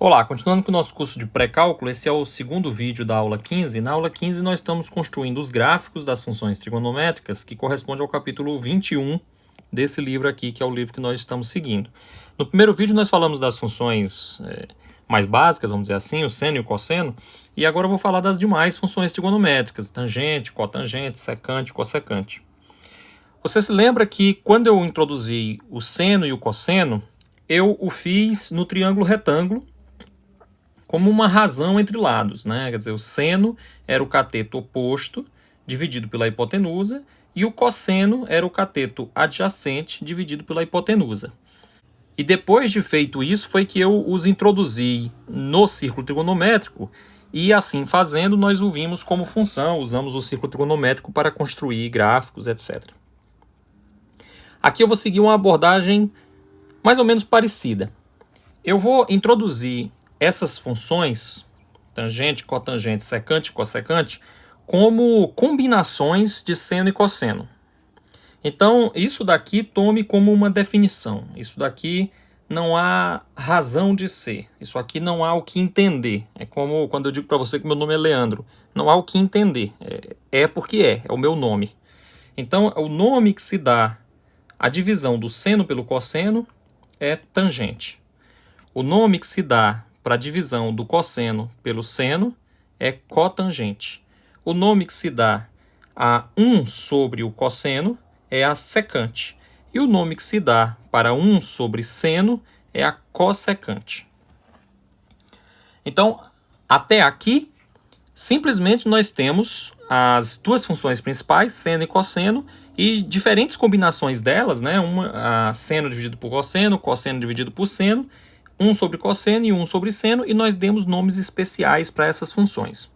Olá, continuando com o nosso curso de pré-cálculo, esse é o segundo vídeo da aula 15. Na aula 15 nós estamos construindo os gráficos das funções trigonométricas, que corresponde ao capítulo 21 desse livro aqui, que é o livro que nós estamos seguindo. No primeiro vídeo nós falamos das funções mais básicas, vamos dizer assim, o seno e o cosseno, e agora eu vou falar das demais funções trigonométricas, tangente, cotangente, secante, cossecante. Você se lembra que quando eu introduzi o seno e o cosseno, eu o fiz no triângulo retângulo, como uma razão entre lados, né? Quer dizer, o seno era o cateto oposto dividido pela hipotenusa e o cosseno era o cateto adjacente dividido pela hipotenusa. E depois de feito isso foi que eu os introduzi no círculo trigonométrico e assim fazendo nós o vimos como função, usamos o círculo trigonométrico para construir gráficos, etc. Aqui eu vou seguir uma abordagem mais ou menos parecida. Eu vou introduzir essas funções, tangente, cotangente, secante e cossecante, como combinações de seno e cosseno. Então, isso daqui tome como uma definição. Isso daqui não há razão de ser. Isso aqui não há o que entender. É como quando eu digo para você que meu nome é Leandro. Não há o que entender. É porque é o meu nome. Então, o nome que se dá à divisão do seno pelo cosseno é tangente. O nome que se dá para a divisão do cosseno pelo seno é cotangente. O nome que se dá a 1 sobre o cosseno é a secante. E o nome que se dá para 1 sobre seno é a cossecante. Então, até aqui, simplesmente nós temos as duas funções principais, seno e cosseno, e diferentes combinações delas, né? Uma, seno dividido por cosseno dividido por seno, 1 sobre cosseno e 1 sobre seno, e nós demos nomes especiais para essas funções.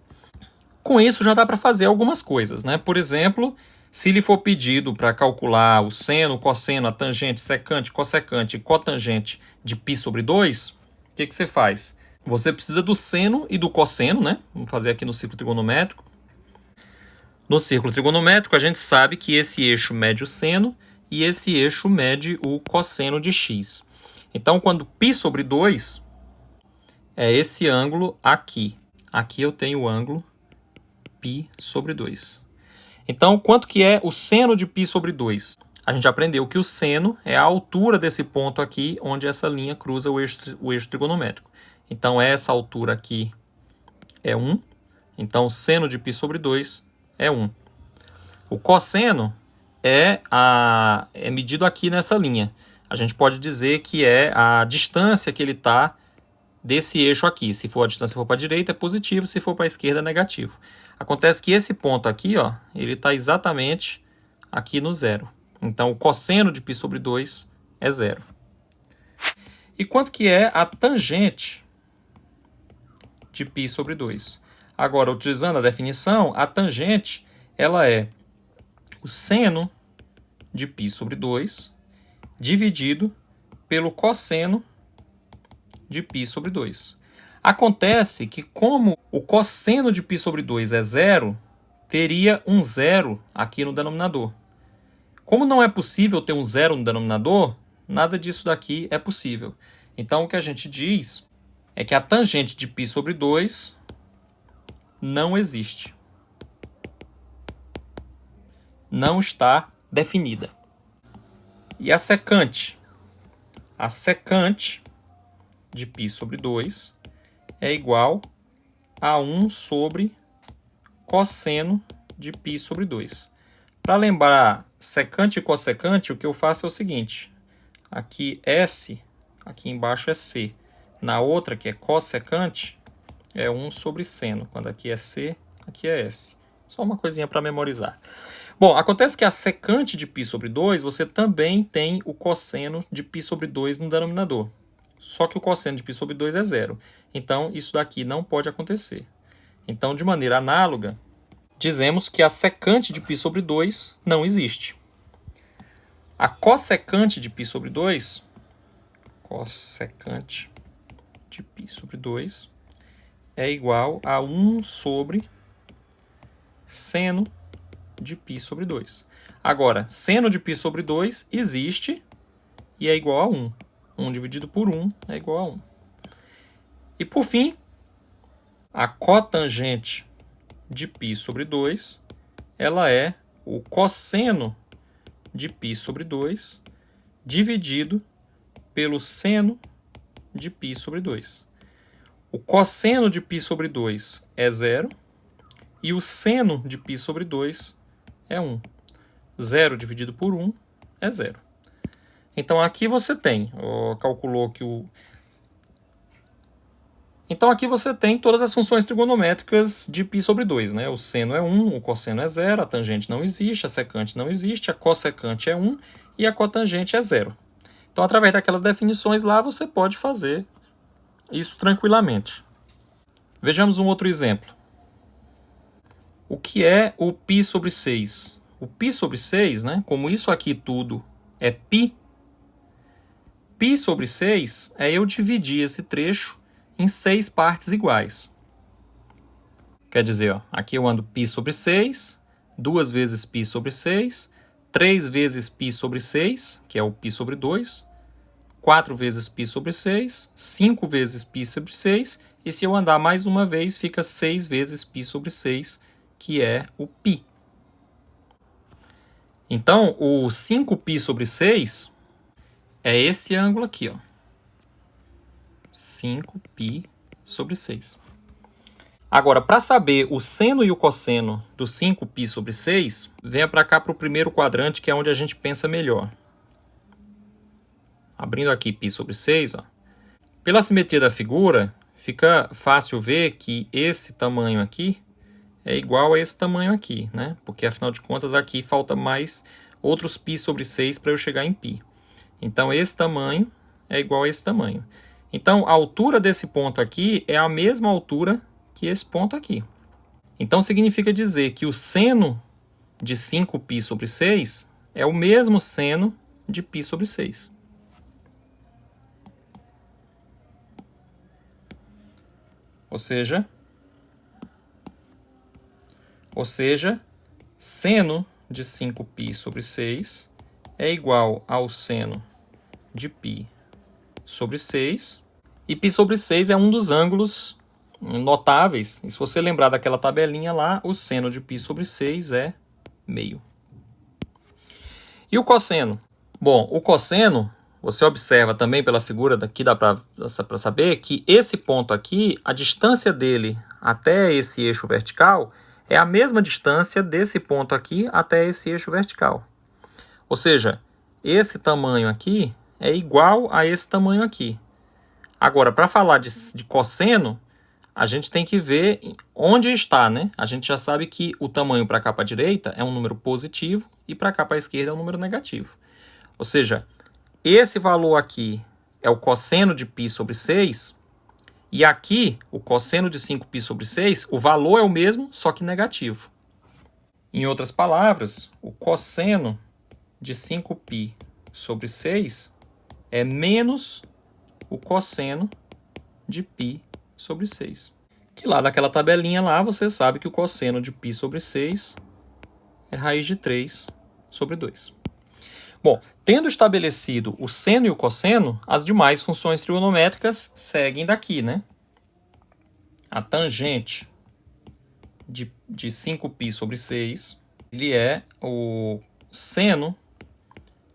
Com isso já dá para fazer algumas coisas, né? Por exemplo, se lhe for pedido para calcular o seno, o cosseno, a tangente, secante, cossecante e cotangente de π sobre 2, o que você faz? Você precisa do seno e do cosseno, né? Vamos fazer aqui no círculo trigonométrico. No círculo trigonométrico, a gente sabe que esse eixo mede o seno e esse eixo mede o cosseno de x. Então, quando π sobre 2 é esse ângulo aqui. Aqui eu tenho o ângulo π sobre 2. Então, quanto que é o seno de π sobre 2? A gente aprendeu que o seno é a altura desse ponto aqui, onde essa linha cruza o eixo trigonométrico. Então, essa altura aqui é 1. Então, o seno de π sobre 2 é 1. O cosseno é medido aqui nessa linha. A gente pode dizer que é a distância que ele está desse eixo aqui. Se for a distância for para a direita, é positivo. Se for para a esquerda, é negativo. Acontece que esse ponto aqui, ó, ele está exatamente aqui no zero. Então, o cosseno de π sobre 2 é zero. E quanto que é a tangente de π sobre 2? Agora, utilizando a definição, a tangente ela é o seno de π sobre 2 dividido pelo cosseno de π sobre 2. Acontece que como o cosseno de π sobre 2 é zero, teria um zero aqui no denominador. Como não é possível ter um zero no denominador, nada disso daqui é possível. Então, o que a gente diz é que a tangente de π sobre 2 não existe. Não está definida. E a secante? A secante de π sobre 2 é igual a 1 sobre cosseno de π sobre 2. Para lembrar secante e cossecante, o que eu faço é o seguinte. Aqui S, aqui embaixo é C. Na outra, que é cossecante, é 1 sobre seno. Quando aqui é C, aqui é S. Só uma coisinha para memorizar. Bom, acontece que a secante de π sobre 2, você também tem o cosseno de π sobre 2 no denominador. Só que o cosseno de π sobre 2 é zero. Então, isso daqui não pode acontecer. Então, de maneira análoga, dizemos que a secante de π sobre 2 não existe. A cossecante de π sobre 2, cossecante de π sobre 2, é igual a 1 sobre seno de π sobre 2. Agora, seno de π sobre 2 existe e é igual a 1. 1 dividido por 1 é igual a 1. E por fim, a cotangente de π sobre 2, ela é o cosseno de π sobre 2 dividido pelo seno de π sobre 2. O cosseno de π sobre 2 é 0 e o seno de π sobre 2 é 1. 0 dividido por 1 é 0. Então aqui você tem, calculou que o... Então aqui você tem todas as funções trigonométricas de π sobre 2, né? O seno é 1, o cosseno é 0, a tangente não existe, a secante não existe, a cossecante é 1 e a cotangente é 0. Então, através daquelas definições lá, você pode fazer isso tranquilamente. Vejamos um outro exemplo. O que é o π sobre 6? O π sobre 6, né? Como isso aqui tudo é π, π sobre 6 é eu dividir esse trecho em 6 partes iguais. Quer dizer, ó, aqui eu ando π sobre 6, 2 vezes π sobre 6, 3 vezes π sobre 6, que é o π sobre 2, 4 vezes π sobre 6, 5 vezes π sobre 6, e se eu andar mais uma vez, fica 6 vezes π sobre 6, que é o π. Então, o 5π sobre 6 é esse ângulo aqui, ó. 5π sobre 6. Agora, para saber o seno e o cosseno do 5π sobre 6, venha para cá para o primeiro quadrante, que é onde a gente pensa melhor. Abrindo aqui π sobre 6, ó. Pela simetria da figura, fica fácil ver que esse tamanho aqui é igual a esse tamanho aqui, né? Porque, afinal de contas, aqui falta mais outros π sobre 6 para eu chegar em π. Então, esse tamanho é igual a esse tamanho. Então, a altura desse ponto aqui é a mesma altura que esse ponto aqui. Então, significa dizer que o seno de 5π sobre 6 é o mesmo seno de π sobre 6. Ou seja, seno de 5π sobre 6 é igual ao seno de π sobre 6. E π sobre 6 é um dos ângulos notáveis. E se você lembrar daquela tabelinha lá, o seno de π sobre 6 é meio. E o cosseno? Bom, o cosseno, você observa também pela figura daqui, dá para saber que esse ponto aqui, a distância dele até esse eixo vertical é a mesma distância desse ponto aqui até esse eixo vertical. Ou seja, esse tamanho aqui é igual a esse tamanho aqui. Agora, para falar de cosseno, a gente tem que ver onde está, né? A gente já sabe que o tamanho para cá para a direita é um número positivo e para cá para a esquerda é um número negativo. Ou seja, esse valor aqui é o cosseno de π sobre 6, e aqui, o cosseno de 5π sobre 6, o valor é o mesmo, só que negativo. Em outras palavras, o cosseno de 5π sobre 6 é menos o cosseno de π sobre 6. Que lá daquela tabelinha lá, você sabe que o cosseno de π sobre 6 é raiz de 3 sobre 2. Bom, tendo estabelecido o seno e o cosseno, as demais funções trigonométricas seguem daqui, né? A tangente de 5π sobre 6, ele é o seno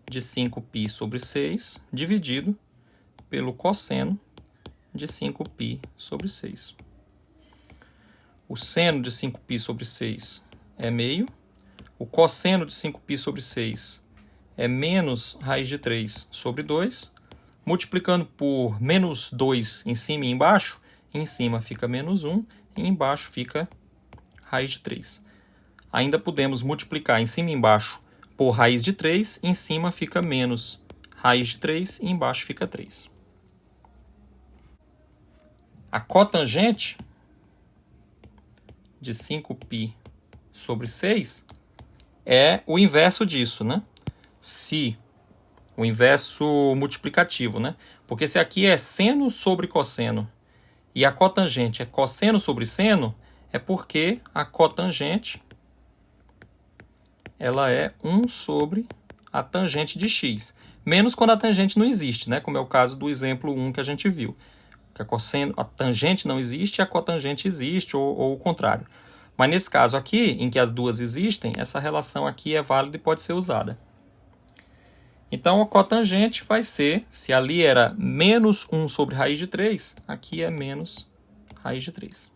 de 5π sobre 6 dividido pelo cosseno de 5π sobre 6. O seno de 5π sobre 6 é meio. O cosseno de 5π sobre 6 é menos raiz de 3 sobre 2. Multiplicando por menos 2 em cima e embaixo, em cima fica menos 1 e embaixo fica raiz de 3. Ainda podemos multiplicar em cima e embaixo por raiz de 3, em cima fica menos raiz de 3 e embaixo fica 3. A cotangente de 5π sobre 6 é o inverso disso, né? Se o inverso multiplicativo, né? Porque se aqui é seno sobre cosseno e a cotangente é cosseno sobre seno, é porque a cotangente ela é 1 sobre a tangente de x. Menos quando a tangente não existe, né? Como é o caso do exemplo 1 que a gente viu. que a tangente não existe e a cotangente existe, ou o contrário. Mas nesse caso aqui, em que as duas existem, essa relação aqui é válida e pode ser usada. Então, a cotangente vai ser, se ali era menos 1 sobre raiz de 3, aqui é menos raiz de 3.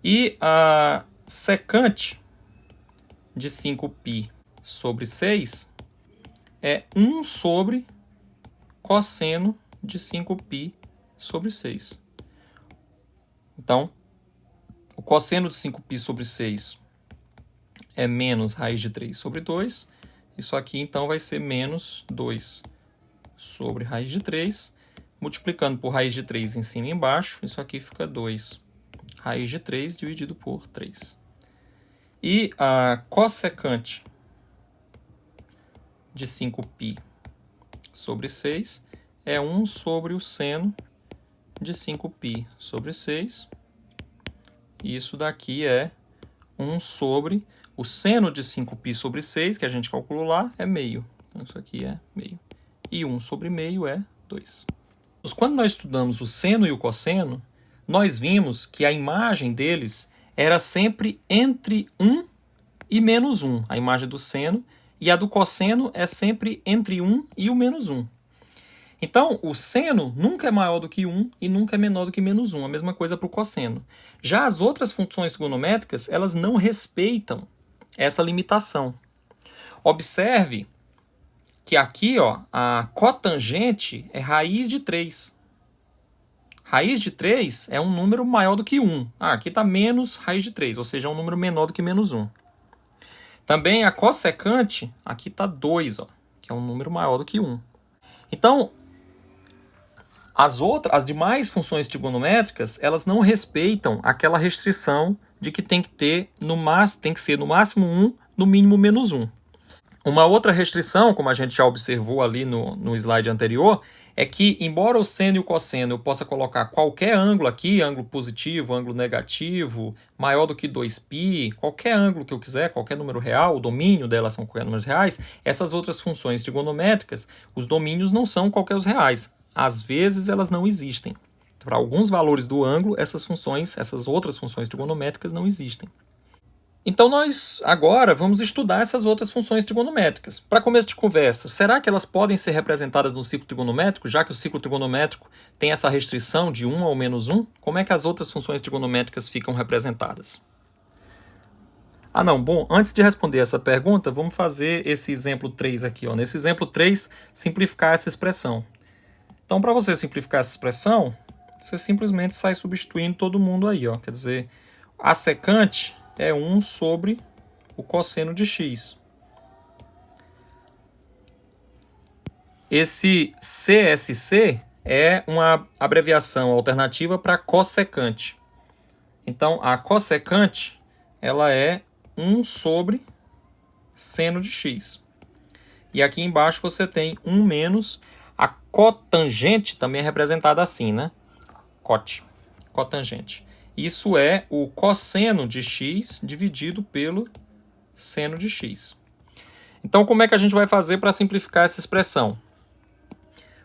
E a secante de 5π sobre 6 é 1 sobre cosseno de 5π sobre 6. Então, o cosseno de 5π sobre 6 é menos raiz de 3 sobre 2. Isso aqui, então, vai ser menos 2 sobre raiz de 3. Multiplicando por raiz de 3 em cima e embaixo, isso aqui fica 2 raiz de 3 dividido por 3. E a cossecante de 5π sobre 6 é 1 sobre o seno de 5π sobre 6. E isso daqui é 1 sobre o seno de 5π sobre 6, que a gente calculou lá, é meio. Então, isso aqui é meio. E 1 sobre meio é 2. Quando nós estudamos o seno e o cosseno, nós vimos que a imagem deles era sempre entre 1 e menos 1, a imagem do seno, e a do cosseno é sempre entre 1 e o menos 1. Então, o seno nunca é maior do que 1 e nunca é menor do que menos 1, a mesma coisa para o cosseno. Já as outras funções trigonométricas, elas não respeitam essa limitação. Observe que aqui, ó, a cotangente é raiz de 3. Raiz de 3 é um número maior do que 1. Aqui está menos raiz de 3, ou seja, é um número menor do que menos 1. Também a cossecante, aqui está 2, ó, que é um número maior do que 1. Então, as demais funções trigonométricas, elas não respeitam aquela restrição de que tem que ser no máximo 1, no mínimo menos 1. Uma outra restrição, como a gente já observou ali no slide anterior, é que, embora o seno e o cosseno eu possa colocar qualquer ângulo aqui, ângulo positivo, ângulo negativo, maior do que 2π, qualquer ângulo que eu quiser, qualquer número real, o domínio delas são qualquer números reais, essas outras funções trigonométricas, os domínios não são qualquer os reais. Às vezes elas não existem. Para alguns valores do ângulo, essas outras funções trigonométricas não existem. Então nós agora vamos estudar essas outras funções trigonométricas. Para começo de conversa, será que elas podem ser representadas no ciclo trigonométrico, já que o ciclo trigonométrico tem essa restrição de 1 ao menos 1? Como é que as outras funções trigonométricas ficam representadas? Bom, antes de responder essa pergunta, vamos fazer esse exemplo 3 aqui. Ó. Nesse exemplo 3, simplificar essa expressão. Então, para você simplificar essa expressão, você simplesmente sai substituindo todo mundo aí. Ó. Quer dizer, a secante é 1 sobre o cosseno de x. Esse CSC é uma abreviação alternativa para cossecante. Então, a cossecante ela é 1 sobre seno de x. E aqui embaixo você tem 1 menos a cotangente, também é representada assim, né? Cotangente. Isso é o cosseno de x dividido pelo seno de x. Então, como é que a gente vai fazer para simplificar essa expressão?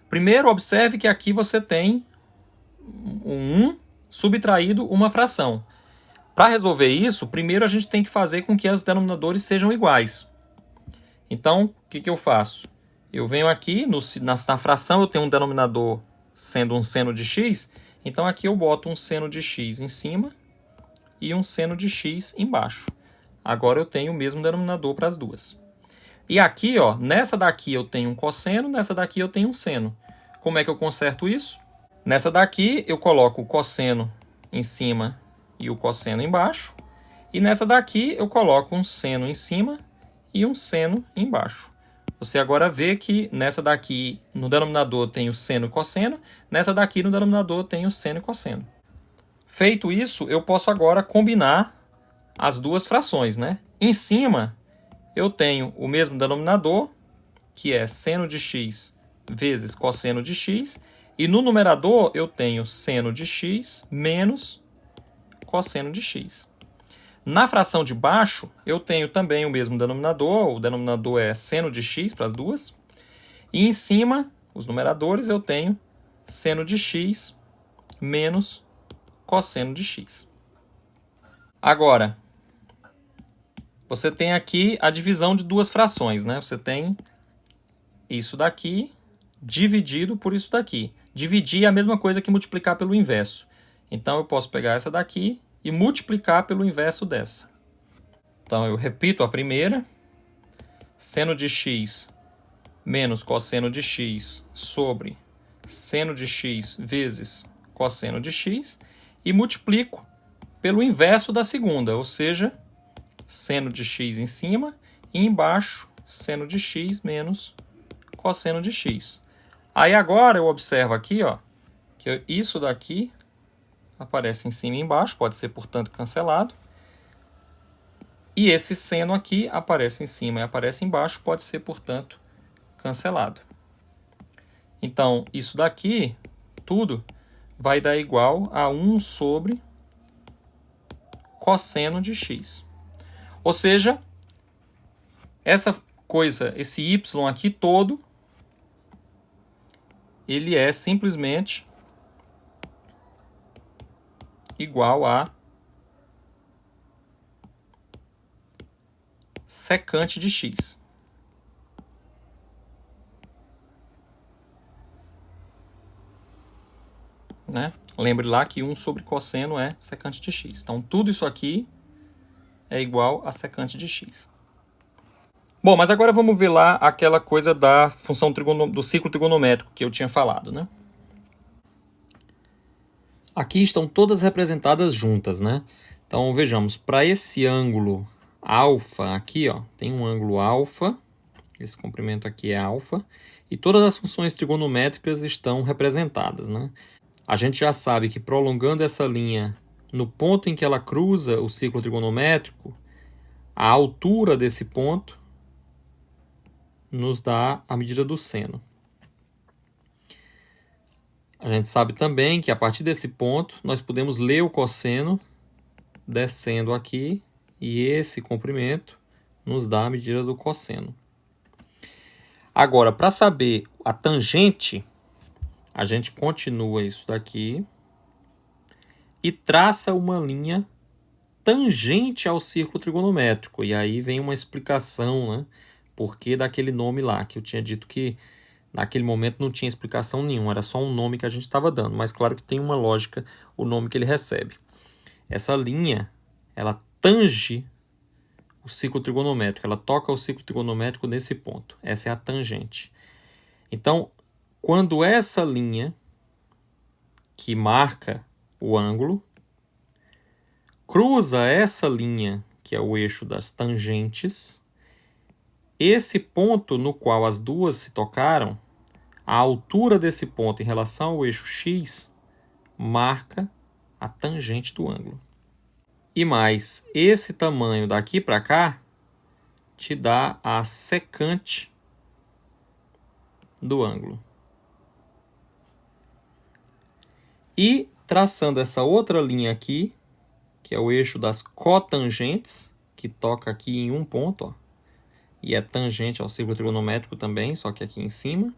Primeiro, observe que aqui você tem um 1 subtraído uma fração. Para resolver isso, primeiro a gente tem que fazer com que os denominadores sejam iguais. Então, o que eu faço? Eu venho aqui, na fração eu tenho um denominador sendo um seno de x, então aqui eu boto um seno de x em cima e um seno de x embaixo. Agora eu tenho o mesmo denominador para as duas. E aqui, ó, nessa daqui eu tenho um cosseno, nessa daqui eu tenho um seno. Como é que eu conserto isso? Nessa daqui eu coloco o cosseno em cima e o cosseno embaixo. E nessa daqui eu coloco um seno em cima e um seno embaixo. Você agora vê que nessa daqui, no denominador, tem o seno e cosseno. Nessa daqui, no denominador, tem o seno e cosseno. Feito isso, eu posso agora combinar as duas frações, né? Em cima, eu tenho o mesmo denominador, que é seno de x vezes cosseno de x. E no numerador, eu tenho seno de x menos cosseno de x. Na fração de baixo, eu tenho também o mesmo denominador. O denominador é seno de x para as duas. E em cima, os numeradores, eu tenho seno de x menos cosseno de x. Agora, você tem aqui a divisão de duas frações, né? Você tem isso daqui dividido por isso daqui. Dividir é a mesma coisa que multiplicar pelo inverso. Então, eu posso pegar essa daqui e multiplicar pelo inverso dessa. Então, eu repito a primeira. Seno de x menos cosseno de x sobre seno de x vezes cosseno de x. E multiplico pelo inverso da segunda, ou seja, seno de x em cima e embaixo seno de x menos cosseno de x. Aí agora eu observo aqui, ó, que isso daqui aparece em cima e embaixo, pode ser, portanto, cancelado. E esse seno aqui aparece em cima e aparece embaixo, pode ser, portanto, cancelado. Então, isso daqui, tudo, vai dar igual a 1 sobre cosseno de x. Ou seja, essa coisa, esse y aqui todo, ele é simplesmente igual a secante de x. Né? Lembre lá que 1 sobre cosseno é secante de x. Então, tudo isso aqui é igual a secante de x. Bom, mas agora vamos ver lá aquela coisa da função do ciclo trigonométrico que eu tinha falado, né? Aqui estão todas representadas juntas, né? Então, vejamos, para esse ângulo alfa aqui, ó, tem um ângulo alfa, esse comprimento aqui é alfa, e todas as funções trigonométricas estão representadas, né? A gente já sabe que prolongando essa linha no ponto em que ela cruza o ciclo trigonométrico, a altura desse ponto nos dá a medida do seno. A gente sabe também que a partir desse ponto nós podemos ler o cosseno descendo aqui e esse comprimento nos dá a medida do cosseno. Agora, para saber a tangente, a gente continua isso daqui e traça uma linha tangente ao círculo trigonométrico. E aí vem uma explicação, né? Por que daquele nome lá, que eu tinha dito que naquele momento não tinha explicação nenhuma, era só um nome que a gente estava dando. Mas claro que tem uma lógica o nome que ele recebe. Essa linha, ela tange o ciclo trigonométrico, ela toca o ciclo trigonométrico nesse ponto. Essa é a tangente. Então, quando essa linha que marca o ângulo cruza essa linha, que é o eixo das tangentes, esse ponto no qual as duas se tocaram, a altura desse ponto em relação ao eixo x marca a tangente do ângulo. E mais, esse tamanho daqui para cá te dá a secante do ângulo. E traçando essa outra linha aqui, que é o eixo das cotangentes, que toca aqui em um ponto, ó, e é tangente ao círculo trigonométrico também, só que aqui em cima.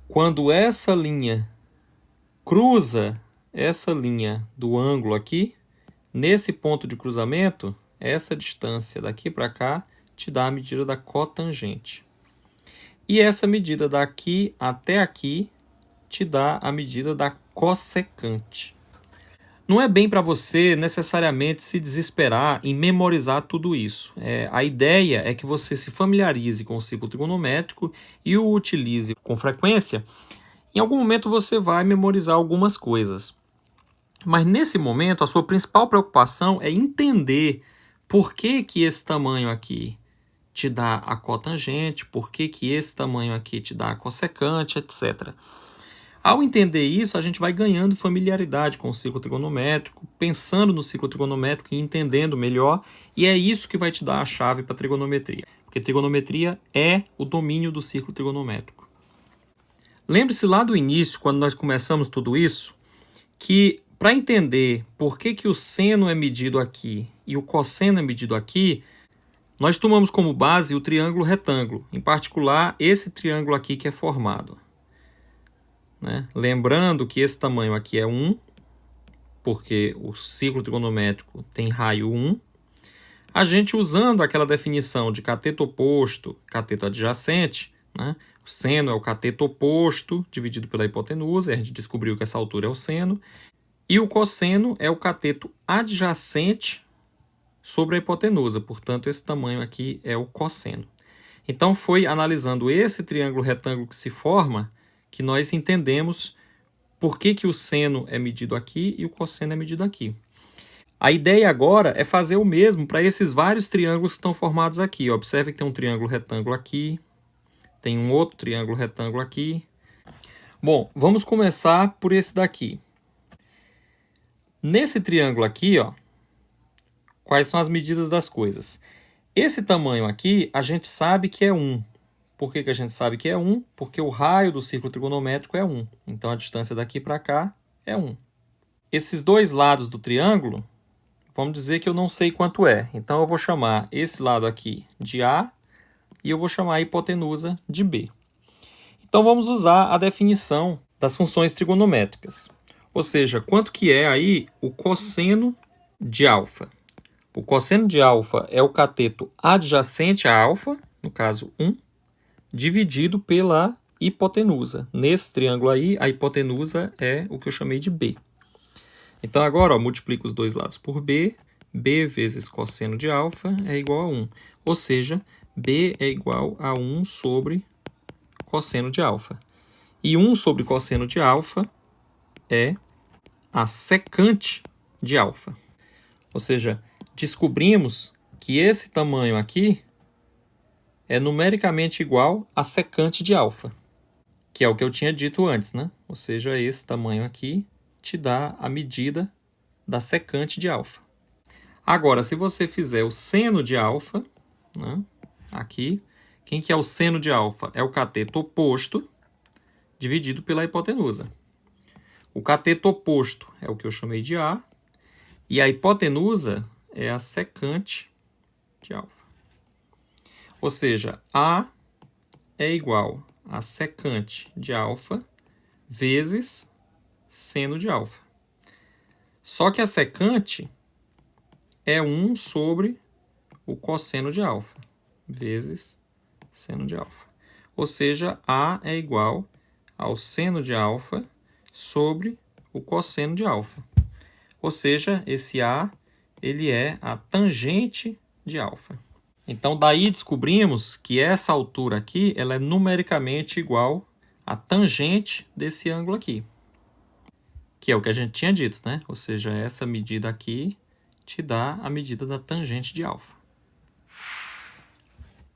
Quando essa linha cruza essa linha do ângulo aqui, nesse ponto de cruzamento, essa distância daqui para cá te dá a medida da cotangente. E essa medida daqui até aqui te dá a medida da cossecante. Não é bem para você necessariamente se desesperar em memorizar tudo isso. A ideia é que você se familiarize com o ciclo trigonométrico e o utilize com frequência. Em algum momento você vai memorizar algumas coisas. Mas nesse momento a sua principal preocupação é entender por que esse tamanho aqui te dá a cotangente, por que esse tamanho aqui te dá a cossecante, etc. Ao entender isso, a gente vai ganhando familiaridade com o ciclo trigonométrico, pensando no ciclo trigonométrico e entendendo melhor, e é isso que vai te dar a chave para trigonometria, porque trigonometria é o domínio do ciclo trigonométrico. Lembre-se lá do início, quando nós começamos tudo isso, que para entender por que o seno é medido aqui e o cosseno é medido aqui, nós tomamos como base o triângulo retângulo, em particular esse triângulo aqui que é formado. né? Lembrando que esse tamanho aqui é 1, porque o círculo trigonométrico tem raio 1. A gente, usando aquela definição de cateto oposto, cateto adjacente, né? O seno é o cateto oposto dividido pela hipotenusa, e a gente descobriu que essa altura é o seno. E o cosseno é o cateto adjacente sobre a hipotenusa, portanto, esse tamanho aqui é o cosseno. Então, foi analisando esse triângulo retângulo que se forma que nós entendemos por que o seno é medido aqui e o cosseno é medido aqui. A ideia agora é fazer o mesmo para esses vários triângulos que estão formados aqui. Observe que tem um triângulo retângulo aqui, tem um outro triângulo retângulo aqui. Bom, vamos começar por esse daqui. Nesse triângulo aqui, ó, quais são as medidas das coisas? Esse tamanho aqui, a gente sabe que é 1. Por que a gente sabe que é 1? Porque o raio do círculo trigonométrico é 1. Então, a distância daqui para cá é 1. Esses dois lados do triângulo, vamos dizer que eu não sei quanto é. Então, eu vou chamar esse lado aqui de A e eu vou chamar a hipotenusa de B. Então, vamos usar a definição das funções trigonométricas. Ou seja, quanto que é aí o cosseno de alfa? O cosseno de alfa é o cateto adjacente a alfa, no caso 1, dividido pela hipotenusa. Nesse triângulo aí, a hipotenusa é o que eu chamei de B. Então agora, ó, multiplico os dois lados por B. B vezes cosseno de alfa é igual a 1. Ou seja, B é igual a 1 sobre cosseno de alfa. E 1 sobre cosseno de alfa é a secante de alfa. Ou seja, descobrimos que esse tamanho aqui é numericamente igual a secante de alfa, que é o que eu tinha dito antes, né? Ou seja, esse tamanho aqui te dá a medida da secante de alfa. Agora, se você fizer o seno de alfa, né? Aqui, quem que é o seno de alfa? É o cateto oposto dividido pela hipotenusa. O cateto oposto é o que eu chamei de A, e a hipotenusa é a secante de alfa. Ou seja, A é igual a secante de alfa vezes seno de alfa. Só que a secante é 1 sobre o cosseno de alfa vezes seno de alfa. Ou seja, A é igual ao seno de alfa sobre o cosseno de alfa. Ou seja, esse A ele é a tangente de alfa. Então, daí descobrimos que essa altura aqui ela é numericamente igual à tangente desse ângulo aqui. Que é o que a gente tinha dito, né? Ou seja, essa medida aqui te dá a medida da tangente de alfa.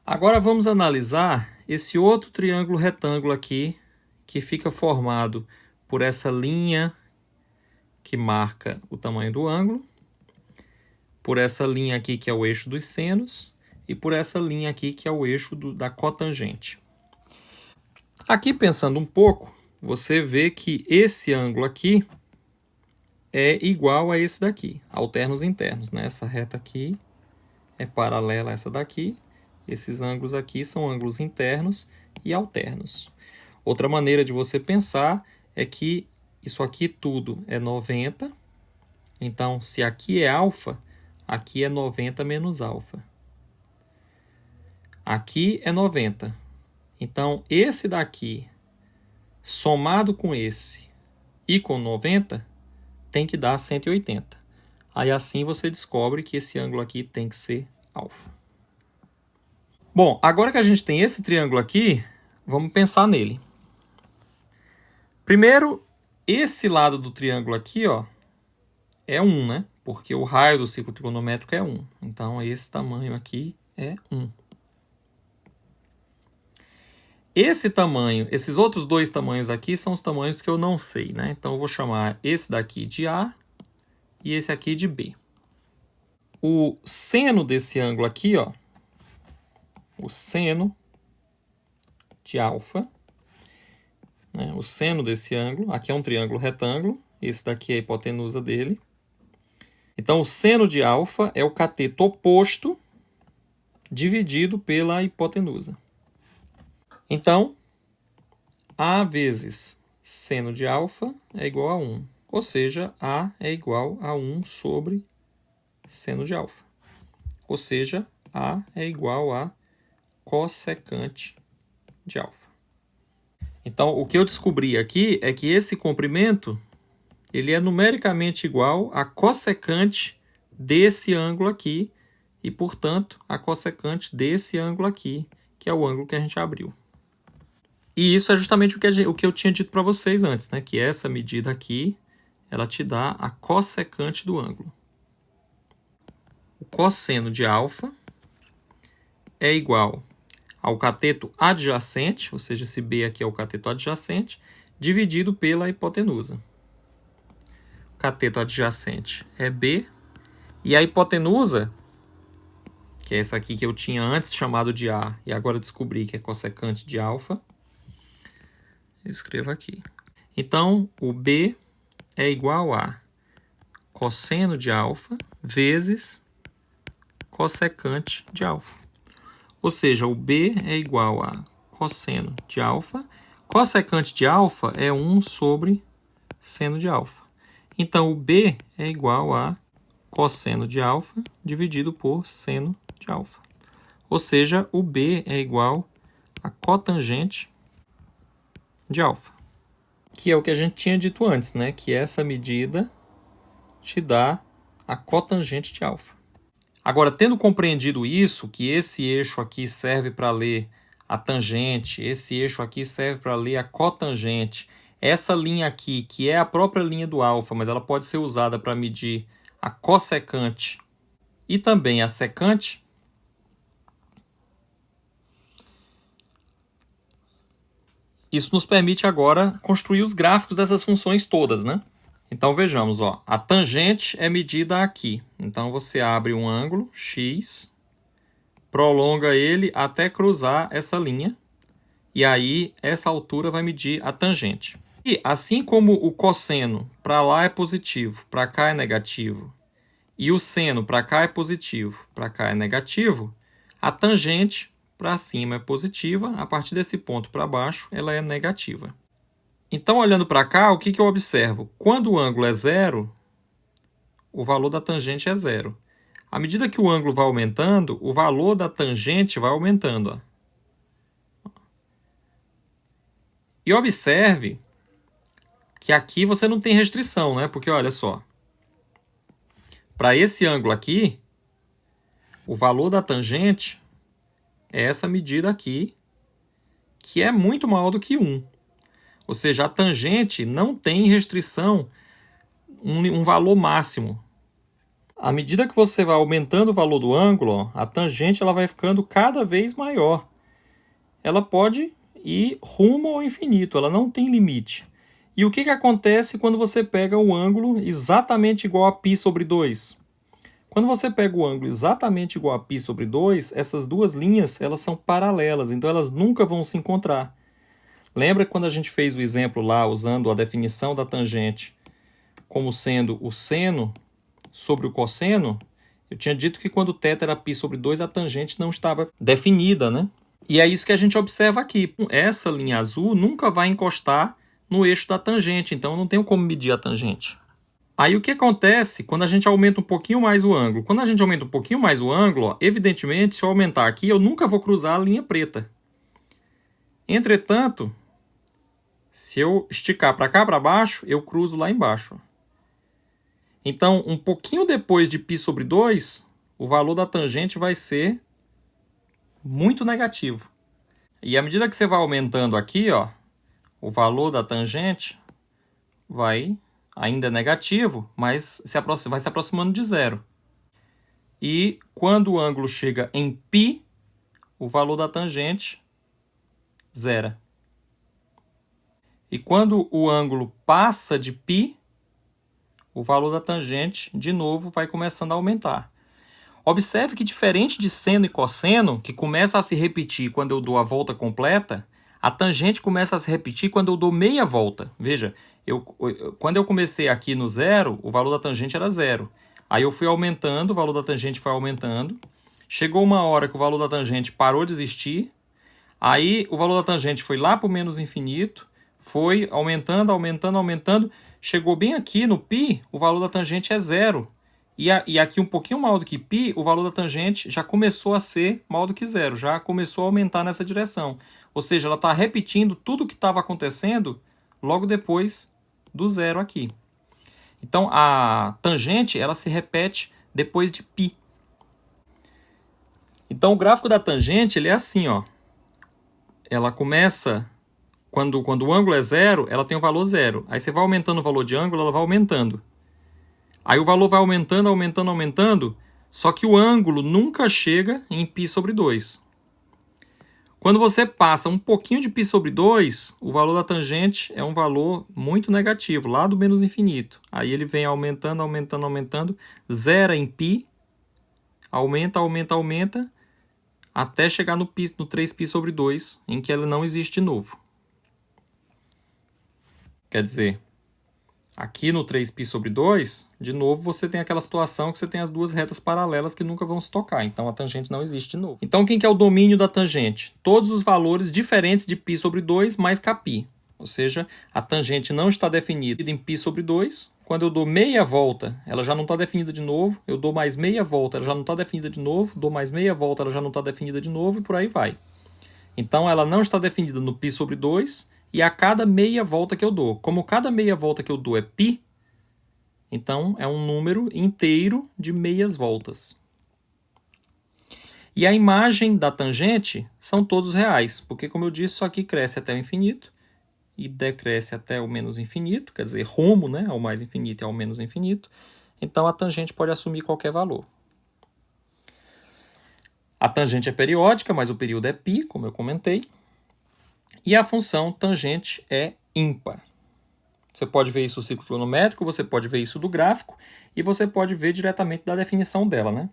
Agora vamos analisar esse outro triângulo retângulo aqui, que fica formado por essa linha que marca o tamanho do ângulo, por essa linha aqui que é o eixo dos senos, e por essa linha aqui que é o eixo da cotangente. Aqui, pensando um pouco, você vê que esse ângulo aqui é igual a esse daqui, alternos internos, né? Essa reta aqui é paralela a essa daqui, esses ângulos aqui são ângulos internos e alternos. Outra maneira de você pensar é que isso aqui tudo é 90, então se aqui é alfa, aqui é 90 menos alfa. Aqui é 90. Então, esse daqui, somado com esse e com 90, tem que dar 180. Aí, assim, você descobre que esse ângulo aqui tem que ser alfa. Bom, agora que a gente tem esse triângulo aqui, vamos pensar nele. Primeiro, esse lado do triângulo aqui, ó, é 1, né? Porque o raio do círculo trigonométrico é 1. Então, esse tamanho aqui é 1. Esse tamanho, esses outros dois tamanhos aqui são os tamanhos que eu não sei, né? Então, eu vou chamar esse daqui de A e esse aqui de B. O seno desse ângulo aqui, ó, o seno de alfa, né? O seno desse ângulo, aqui é um triângulo retângulo, esse daqui é a hipotenusa dele. Então, o seno de alfa é o cateto oposto dividido pela hipotenusa. Então, A vezes seno de alfa é igual a 1. Ou seja, A é igual a 1 sobre seno de alfa. Ou seja, A é igual a cossecante de alfa. Então, o que eu descobri aqui é que esse comprimento ele é numericamente igual a cossecante desse ângulo aqui e, portanto, a cossecante desse ângulo aqui, que é o ângulo que a gente abriu. E isso é justamente o que eu tinha dito para vocês antes, né? Que essa medida aqui, ela te dá a cossecante do ângulo. O cosseno de alfa é igual ao cateto adjacente, ou seja, esse B aqui é o cateto adjacente, dividido pela hipotenusa. O cateto adjacente é B, e a hipotenusa, que é essa aqui que eu tinha antes chamado de A, e agora descobri que é cossecante de alfa, eu escrevo aqui. Então, o B é igual a cosseno de alfa vezes cossecante de alfa. Ou seja, o B é igual a cosseno de alfa. Cossecante de alfa é 1 sobre seno de alfa. Então, o B é igual a cosseno de alfa dividido por seno de alfa. Ou seja, o B é igual a cotangente de alfa. Que é o que a gente tinha dito antes, né? Que essa medida te dá a cotangente de alfa. Agora, tendo compreendido isso, que esse eixo aqui serve para ler a tangente, esse eixo aqui serve para ler a cotangente, essa linha aqui, que é a própria linha do alfa, mas ela pode ser usada para medir a cossecante e também a secante, isso nos permite agora construir os gráficos dessas funções todas, né? Então vejamos, ó, a tangente é medida aqui. Então você abre um ângulo x, prolonga ele até cruzar essa linha, e aí essa altura vai medir a tangente. E assim como o cosseno para lá é positivo, para cá é negativo, e o seno para cá é positivo, para cá é negativo, a tangente para cima é positiva, a partir desse ponto para baixo ela é negativa. Então, olhando para cá, o que eu observo? Quando o ângulo é zero, o valor da tangente é zero. À medida que o ângulo vai aumentando, o valor da tangente vai aumentando. Ó. E observe que aqui você não tem restrição, né? Porque olha só, para esse ângulo aqui, o valor da tangente é essa medida aqui, que é muito maior do que 1. Ou seja, a tangente não tem restrição, um valor máximo. À medida que você vai aumentando o valor do ângulo, ó, a tangente ela vai ficando cada vez maior. Ela pode ir rumo ao infinito, ela não tem limite. E o que acontece quando você pega um ângulo exatamente igual a π sobre 2? Quando você pega o ângulo exatamente igual a π sobre 2, essas duas linhas elas são paralelas, então elas nunca vão se encontrar. Lembra quando a gente fez o exemplo lá, usando a definição da tangente como sendo o seno sobre o cosseno? Eu tinha dito que quando θ era π sobre 2, a tangente não estava definida, né? E é isso que a gente observa aqui. Essa linha azul nunca vai encostar no eixo da tangente, então eu não tenho como medir a tangente. Aí o que acontece quando a gente aumenta um pouquinho mais o ângulo? Quando a gente aumenta um pouquinho mais o ângulo, ó, evidentemente, se eu aumentar aqui, eu nunca vou cruzar a linha preta. Entretanto, se eu esticar para cá, para baixo, eu cruzo lá embaixo. Então, um pouquinho depois de π sobre 2, o valor da tangente vai ser muito negativo. E à medida que você vai aumentando aqui, ó, o valor da tangente vai ainda negativo, mas vai se aproximando de zero. E quando o ângulo chega em π, o valor da tangente zera. E quando o ângulo passa de π, o valor da tangente, de novo, vai começando a aumentar. Observe que, diferente de seno e cosseno, que começa a se repetir quando eu dou a volta completa, a tangente começa a se repetir quando eu dou meia volta. Veja, quando eu comecei aqui no zero, o valor da tangente era zero. Aí eu fui aumentando, o valor da tangente foi aumentando. Chegou uma hora que o valor da tangente parou de existir. Aí o valor da tangente foi lá para o menos infinito, foi aumentando, aumentando, aumentando. Chegou bem aqui no π, o valor da tangente é 0. E aqui um pouquinho maior do que π, o valor da tangente já começou a ser maior do que 0. Já começou a aumentar nessa direção. Ou seja, ela está repetindo tudo o que estava acontecendo logo depois do 0 aqui. Então, a tangente ela se repete depois de π. Então, o gráfico da tangente ele é assim, ó. Ela começa... Quando o ângulo é 0, ela tem o valor 0. Aí você vai aumentando o valor de ângulo, ela vai aumentando. Aí o valor vai aumentando, aumentando, aumentando, só que o ângulo nunca chega em π sobre 2. Quando você passa um pouquinho de π sobre 2, o valor da tangente é um valor muito negativo, lá do menos infinito. Aí ele vem aumentando, aumentando, aumentando, zera em π, aumenta, aumenta, aumenta, até chegar no 3π sobre 2, em que ela não existe de novo. Quer dizer, aqui no 3π sobre 2, de novo você tem aquela situação que você tem as duas retas paralelas que nunca vão se tocar. Então a tangente não existe de novo. Então quem que é o domínio da tangente? Todos os valores diferentes de π sobre 2 mais kπ. Ou seja, a tangente não está definida em π sobre 2. Quando eu dou meia volta, ela já não está definida de novo. Eu dou mais meia volta, ela já não está definida de novo. Dou mais meia volta, ela já não está definida de novo e por aí vai. Então ela não está definida no π sobre 2. E a cada meia volta que eu dou. Como cada meia volta que eu dou é π, então é um número inteiro de meias voltas. E a imagem da tangente são todos reais, porque como eu disse, isso aqui cresce até o infinito e decresce até o menos infinito, quer dizer, rumo, né, ao mais infinito e ao menos infinito. Então a tangente pode assumir qualquer valor. A tangente é periódica, mas o período é π, como eu comentei. E a função tangente é ímpar. Você pode ver isso no ciclo trigonométrico, você pode ver isso do gráfico, e você pode ver diretamente da definição dela, né?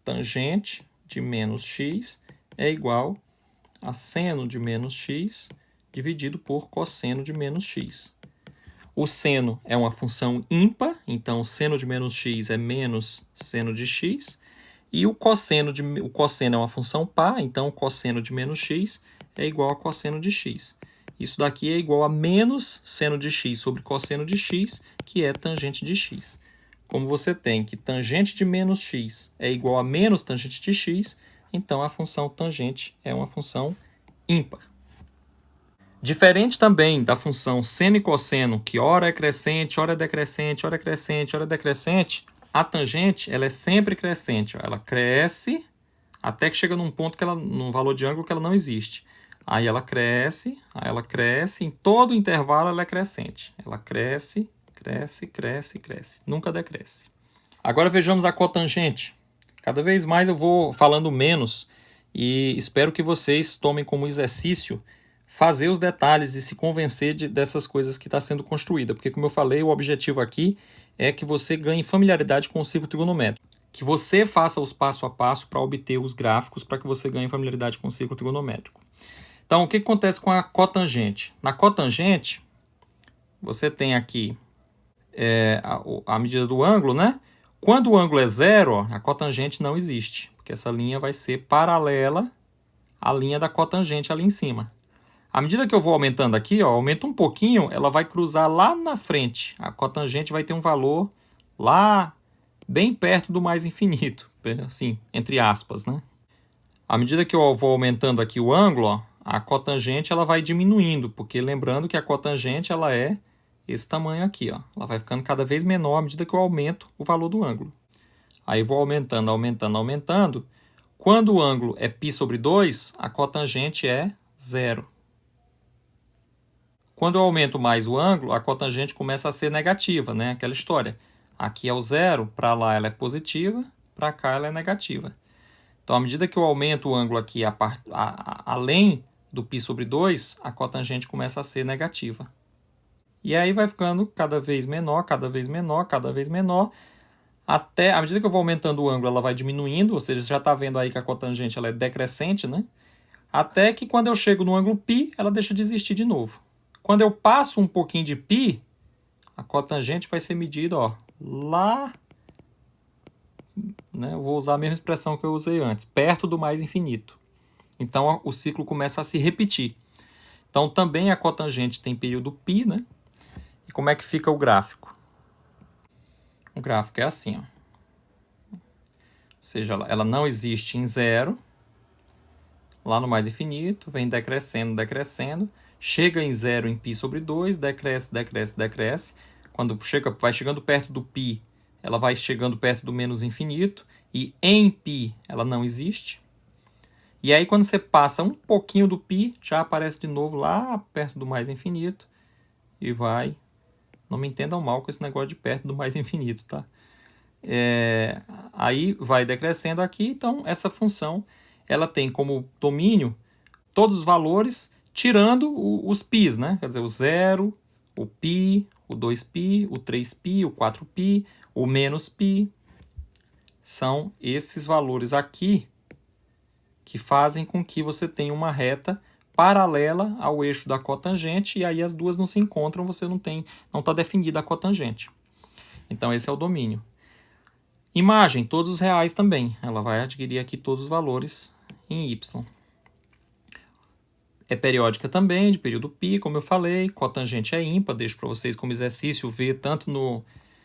Tangente de menos x é igual a seno de menos x dividido por cosseno de menos x. O seno é uma função ímpar, então seno de menos x é menos seno de x, e o cosseno é uma função par, então cosseno de menos x é igual a cosseno de x. Isso daqui é igual a menos seno de x sobre cosseno de x, que é tangente de x. Como você tem que tangente de menos x é igual a menos tangente de x, então a função tangente é uma função ímpar. Diferente também da função seno e cosseno, que ora é crescente, ora é decrescente, ora é crescente, ora é decrescente, a tangente ela é sempre crescente. Ela cresce até que chega num ponto que num valor de ângulo que ela não existe. Aí ela cresce, em todo o intervalo ela é crescente. Ela cresce, cresce, cresce, cresce. Nunca decresce. Agora vejamos a cotangente. Cada vez mais eu vou falando menos e espero que vocês tomem como exercício fazer os detalhes e se convencer dessas coisas que está sendo construída. Porque, como eu falei, o objetivo aqui é que você ganhe familiaridade com o ciclo trigonométrico. Que você faça os passo a passo para obter os gráficos para que você ganhe familiaridade com o ciclo trigonométrico. Então, o que acontece com a cotangente? Na cotangente, você tem aqui a medida do ângulo, né? Quando o ângulo é 0, a cotangente não existe, porque essa linha vai ser paralela à linha da cotangente ali em cima. À medida que eu vou aumentando aqui, ó, aumenta um pouquinho, ela vai cruzar lá na frente. A cotangente vai ter um valor lá bem perto do mais infinito, assim, entre aspas, né? À medida que eu vou aumentando aqui o ângulo, ó, a cotangente ela vai diminuindo, porque lembrando que a cotangente ela é esse tamanho aqui, ó. Ela vai ficando cada vez menor à medida que eu aumento o valor do ângulo. Aí vou aumentando, aumentando, aumentando. Quando o ângulo é π sobre 2, a cotangente é 0. Quando eu aumento mais o ângulo, a cotangente começa a ser negativa, né? Aquela história. Aqui é o 0, para lá ela é positiva, para cá ela é negativa. Então, à medida que eu aumento o ângulo aqui além do π sobre 2, a cotangente começa a ser negativa. E aí vai ficando cada vez menor, cada vez menor, cada vez menor, até, à medida que eu vou aumentando o ângulo, ela vai diminuindo, ou seja, você já está vendo aí que a cotangente ela é decrescente, né? Até que quando eu chego no ângulo π, ela deixa de existir de novo. Quando eu passo um pouquinho de π, a cotangente vai ser medida, ó, lá, né? Eu vou usar a mesma expressão que eu usei antes, perto do mais infinito. Então o ciclo começa a se repetir. Então também a cotangente tem período π, né? E como é que fica o gráfico? O gráfico é assim, ó. Ou seja, ela não existe em zero, lá no mais infinito, vem decrescendo, decrescendo, chega em zero em π sobre 2, decresce, decresce, decresce. Quando vai chegando perto do π, ela vai chegando perto do menos infinito, e em π ela não existe. E aí quando você passa um pouquinho do π, já aparece de novo lá perto do mais infinito, e vai... Não me entendam mal com esse negócio de perto do mais infinito, tá? Aí vai decrescendo aqui, então essa função ela tem como domínio todos os valores, tirando os π's, né? Quer dizer, o 0, o π, o 2π, o 3π, o 4π, o menos π. São esses valores aqui que fazem com que você tenha uma reta paralela ao eixo da cotangente, e aí as duas não se encontram, você não está definida a cotangente. Então esse é o domínio. Imagem, todos os reais também. Ela vai adquirir aqui todos os valores em y. É periódica também, de período π, como eu falei. Cotangente é ímpar, deixo para vocês como exercício ver tanto no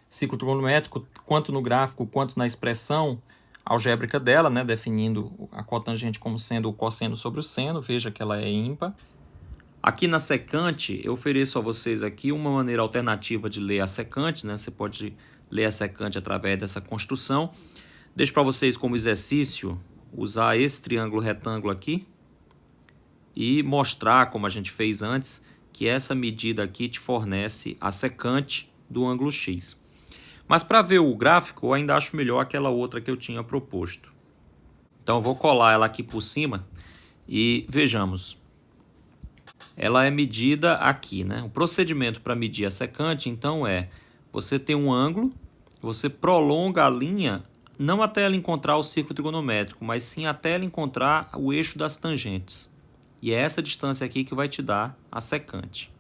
ciclo trigonométrico, quanto no gráfico, quanto na expressão algébrica dela, né, definindo a cotangente como sendo o cosseno sobre o seno. Veja que ela é ímpar. Aqui na secante, eu ofereço a vocês aqui uma maneira alternativa de ler a secante, né? Você pode ler a secante através dessa construção. Deixo para vocês como exercício usar esse triângulo retângulo aqui e mostrar, como a gente fez antes, que essa medida aqui te fornece a secante do ângulo x. Mas para ver o gráfico, eu ainda acho melhor aquela outra que eu tinha proposto. Então eu vou colar ela aqui por cima e vejamos. Ela é medida aqui, né? O procedimento para medir a secante, então, você tem um ângulo, você prolonga a linha, não até ela encontrar o círculo trigonométrico, mas sim até ela encontrar o eixo das tangentes. E é essa distância aqui que vai te dar a secante.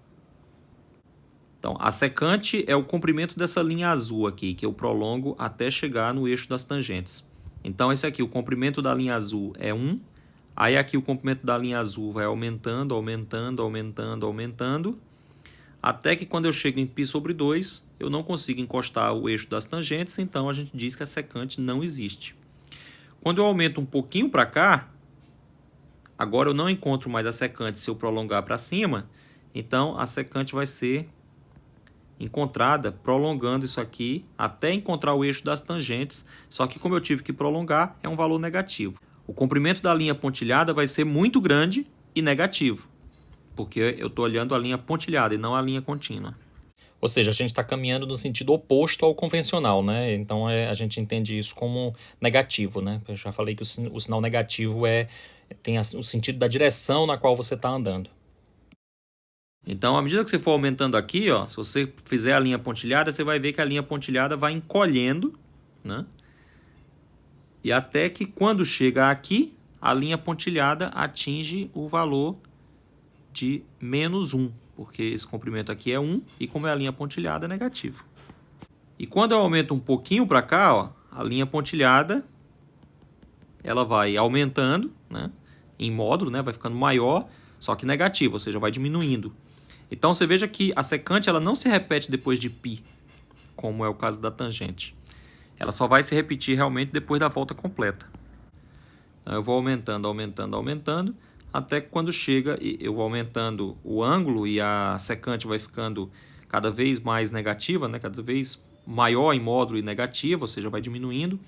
Então, a secante é o comprimento dessa linha azul aqui, que eu prolongo até chegar no eixo das tangentes. Então, esse aqui, o comprimento da linha azul é 1. Aí aqui o comprimento da linha azul vai aumentando, aumentando, aumentando, aumentando, até que quando eu chego em π sobre 2, eu não consigo encostar o eixo das tangentes, então a gente diz que a secante não existe. Quando eu aumento um pouquinho para cá, agora eu não encontro mais a secante se eu prolongar para cima, então a secante vai ser encontrada prolongando isso aqui até encontrar o eixo das tangentes, só que como eu tive que prolongar, é um valor negativo. O comprimento da linha pontilhada vai ser muito grande e negativo, porque eu estou olhando a linha pontilhada e não a linha contínua. Ou seja, a gente está caminhando no sentido oposto ao convencional, né? Então a gente entende isso como negativo, né? Eu já falei que o sinal negativo tem o sentido da direção na qual você está andando. Então, à medida que você for aumentando aqui, ó, se você fizer a linha pontilhada, você vai ver que a linha pontilhada vai encolhendo, né? E até que quando chega aqui, a linha pontilhada atinge o valor de menos 1, porque esse comprimento aqui é 1 e como é a linha pontilhada é negativo. E quando eu aumento um pouquinho para cá, ó, a linha pontilhada ela vai aumentando, né, em módulo, né, vai ficando maior, só que negativo, ou seja, vai diminuindo. Então você veja que a secante ela não se repete depois de π, como é o caso da tangente. Ela só vai se repetir realmente depois da volta completa. Então eu vou aumentando, aumentando, aumentando, até que quando chega, eu vou aumentando o ângulo e a secante vai ficando cada vez mais negativa, né? Cada vez maior em módulo e negativa, ou seja, vai diminuindo,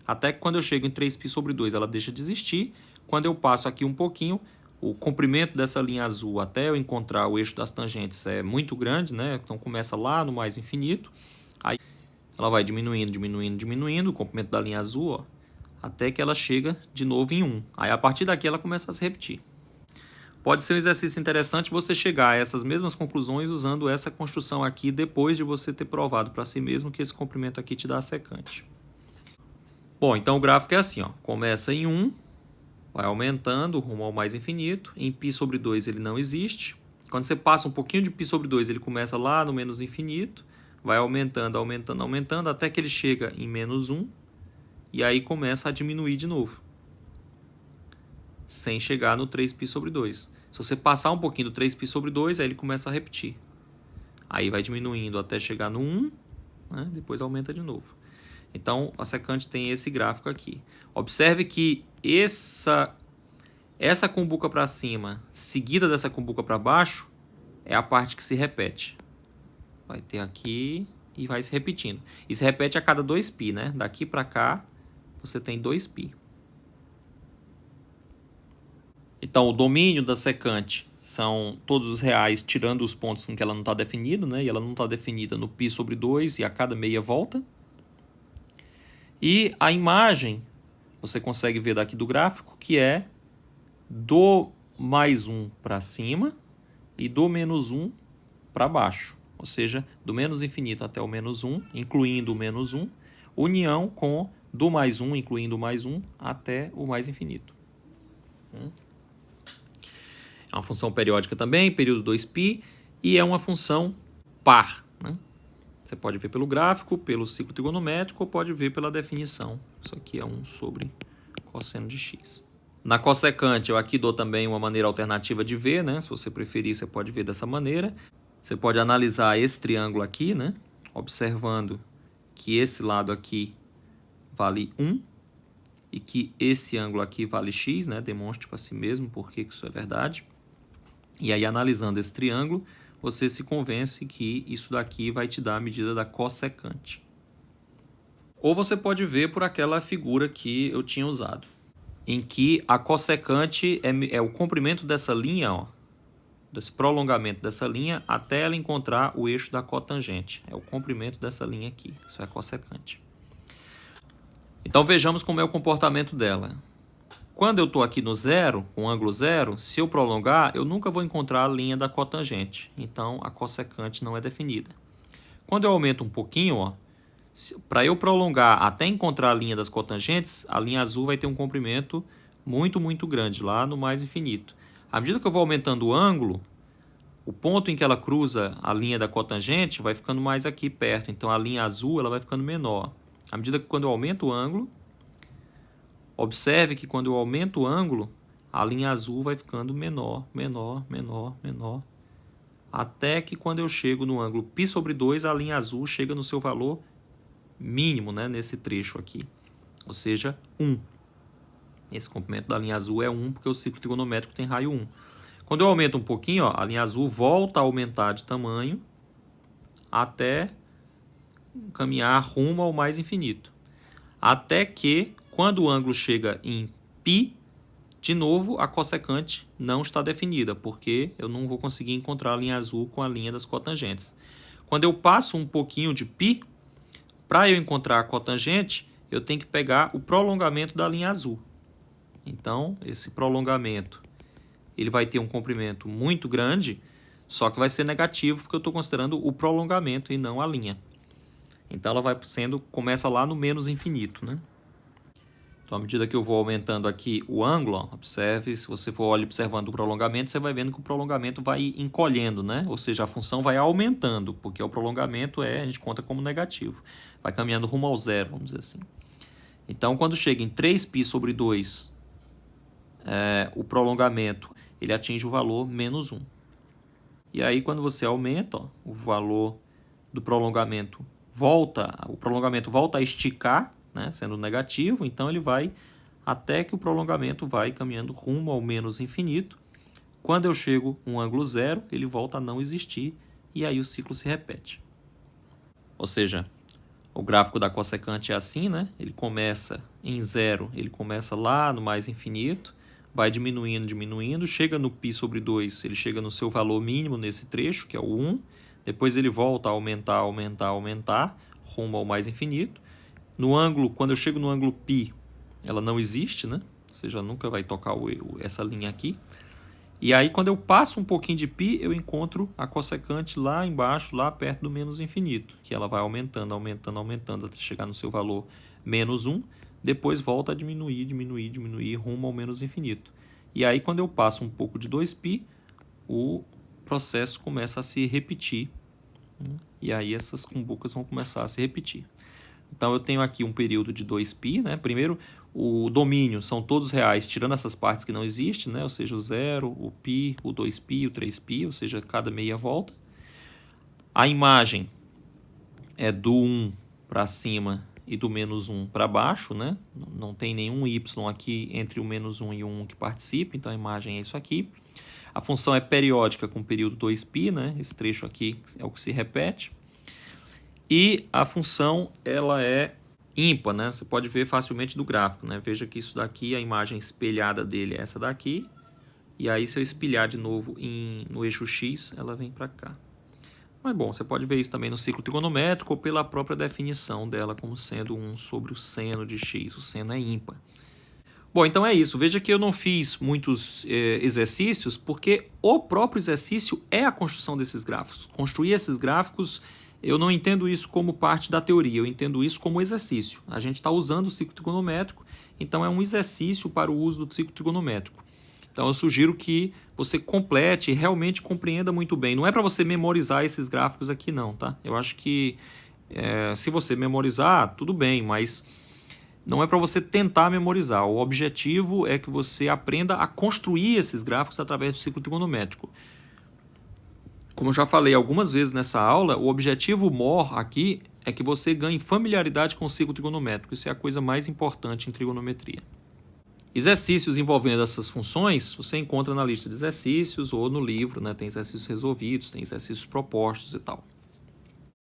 até que quando eu chego em 3π sobre 2 ela deixa de existir. Quando eu passo aqui um pouquinho, o comprimento dessa linha azul até eu encontrar o eixo das tangentes é muito grande, né? Então começa lá no mais infinito, aí ela vai diminuindo, diminuindo, diminuindo, o comprimento da linha azul, ó, até que ela chega de novo em 1. Aí a partir daqui ela começa a se repetir. Pode ser um exercício interessante você chegar a essas mesmas conclusões usando essa construção aqui depois de você ter provado para si mesmo que esse comprimento aqui te dá a secante. Bom, então o gráfico é assim, ó, começa em 1, vai aumentando rumo ao mais infinito, em π sobre 2 ele não existe. Quando você passa um pouquinho de π sobre 2 ele começa lá no menos infinito, vai aumentando, aumentando, aumentando, até que ele chega em menos 1, e aí começa a diminuir de novo, sem chegar no 3π sobre 2. Se você passar um pouquinho do 3π sobre 2, aí ele começa a repetir. Aí vai diminuindo até chegar no 1, né? Depois aumenta de novo. Então, a secante tem esse gráfico aqui. Observe que essa cumbuca para cima, seguida dessa cumbuca para baixo, é a parte que se repete. Vai ter aqui e vai se repetindo. E se repete a cada 2π, né? Daqui para cá, você tem 2π. Então, o domínio da secante são todos os reais, tirando os pontos em que ela não está definida, né? E ela não está definida no π sobre 2 e a cada meia volta. E a imagem, você consegue ver daqui do gráfico, que é do mais 1 para cima e do menos 1 para baixo. Ou seja, do menos infinito até o menos 1, incluindo o menos 1, união com do mais 1, incluindo o mais 1, até o mais infinito. É uma função periódica também, período 2π, e é uma função par, né? Você pode ver pelo gráfico, pelo ciclo trigonométrico, ou pode ver pela definição. Isso aqui é 1 sobre cosseno de x. Na cossecante, eu aqui dou também uma maneira alternativa de ver, né? Se você preferir, você pode ver dessa maneira. Você pode analisar esse triângulo aqui, né? Observando que esse lado aqui vale 1 e que esse ângulo aqui vale x, né? Demonstre para si mesmo por que isso é verdade. E aí, analisando esse triângulo, você se convence que isso daqui vai te dar a medida da cossecante. Ou você pode ver por aquela figura que eu tinha usado, em que a cossecante é o comprimento dessa linha, ó, desse prolongamento dessa linha, até ela encontrar o eixo da cotangente. É o comprimento dessa linha aqui. Isso é a cossecante. Então, vejamos como é o comportamento dela. Quando eu estou aqui no zero, com ângulo zero, se eu prolongar, eu nunca vou encontrar a linha da cotangente. Então, a cossecante não é definida. Quando eu aumento um pouquinho, para eu prolongar até encontrar a linha das cotangentes, a linha azul vai ter um comprimento muito, muito grande, lá no mais infinito. À medida que eu vou aumentando o ângulo, o ponto em que ela cruza a linha da cotangente vai ficando mais aqui perto. Então, a linha azul ela vai ficando menor. À medida que quando eu aumento o ângulo, observe que quando eu aumento o ângulo, a linha azul vai ficando menor, menor, menor, menor, até que quando eu chego no ângulo π sobre 2, a linha azul chega no seu valor mínimo, né, nesse trecho aqui, ou seja, 1. Esse comprimento da linha azul é 1, porque o ciclo trigonométrico tem raio 1. Quando eu aumento um pouquinho, ó, a linha azul volta a aumentar de tamanho até caminhar rumo ao mais infinito. Até que, quando o ângulo chega em π, de novo, a cossecante não está definida, porque eu não vou conseguir encontrar a linha azul com a linha das cotangentes. Quando eu passo um pouquinho de π, para eu encontrar a cotangente, eu tenho que pegar o prolongamento da linha azul. Então, esse prolongamento ele vai ter um comprimento muito grande, só que vai ser negativo, porque eu estou considerando o prolongamento e não a linha. Então, ela vai começa lá no menos infinito, né? Então, à medida que eu vou aumentando aqui o ângulo, ó, observe, se você for observando o prolongamento, você vai vendo que o prolongamento vai encolhendo, né? Ou seja, a função vai aumentando, porque o prolongamento a gente conta como negativo. Vai caminhando rumo ao zero, vamos dizer assim. Então, quando chega em 3π sobre 2, o prolongamento ele atinge o valor menos 1. E aí, quando você aumenta, ó, o valor do prolongamento o prolongamento volta a esticar, né, sendo negativo, então ele vai até que o prolongamento vai caminhando rumo ao menos infinito. Quando eu chego a um ângulo zero, ele volta a não existir e aí o ciclo se repete. Ou seja, o gráfico da cossecante é assim, né? Ele começa em zero, ele começa lá no mais infinito, vai diminuindo, diminuindo, chega no π sobre 2, ele chega no seu valor mínimo nesse trecho, que é o 1, depois ele volta a aumentar, aumentar, aumentar, rumo ao mais infinito. No ângulo, quando eu chego no ângulo π, ela não existe, né? Ou seja, nunca vai tocar essa linha aqui. E aí, quando eu passo um pouquinho de π, eu encontro a cossecante lá embaixo, lá perto do menos infinito, que ela vai aumentando, aumentando, aumentando, até chegar no seu valor menos 1, depois volta a diminuir, diminuir, diminuir, rumo ao menos infinito. E aí, quando eu passo um pouco de 2π, o processo começa a se repetir, e aí essas cumbucas vão começar a se repetir. Então, eu tenho aqui um período de 2π, né? Primeiro, O domínio são todos reais, tirando essas partes que não existem, né? Ou seja, o 0, o π, o 2π, o 3π, ou seja, cada meia volta. A imagem é do 1 para cima e do menos 1 para baixo, né? Não tem nenhum y aqui entre o menos 1 e o 1 que participa, então a imagem é isso aqui. A função é periódica com o período 2π, né? Esse trecho aqui é o que se repete. E a função ela é ímpar, né? Você pode ver facilmente do gráfico, né? Veja que isso daqui, a imagem espelhada dele é essa daqui. E aí, se eu espelhar de novo no eixo X, ela vem para cá. Mas bom, você pode ver isso também no ciclo trigonométrico ou pela própria definição dela como sendo 1 sobre o seno de x. O seno é ímpar. Bom, então é isso. Veja que eu não fiz muitos exercícios porque o próprio exercício é a construção desses gráficos. Construir esses gráficos, eu não entendo isso como parte da teoria, eu entendo isso como exercício. A gente está usando o ciclo trigonométrico, então é um exercício para o uso do ciclo trigonométrico. Então eu sugiro que você complete e realmente compreenda muito bem. Não é para você memorizar esses gráficos aqui não, tá? Eu acho que se você memorizar, tudo bem, mas não é para você tentar memorizar. O objetivo é que você aprenda a construir esses gráficos através do ciclo trigonométrico. Como eu já falei algumas vezes nessa aula, o objetivo maior aqui é que você ganhe familiaridade com o ciclo trigonométrico. Isso é a coisa mais importante em trigonometria. Exercícios envolvendo essas funções você encontra na lista de exercícios ou no livro, né? Tem exercícios resolvidos, tem exercícios propostos e tal.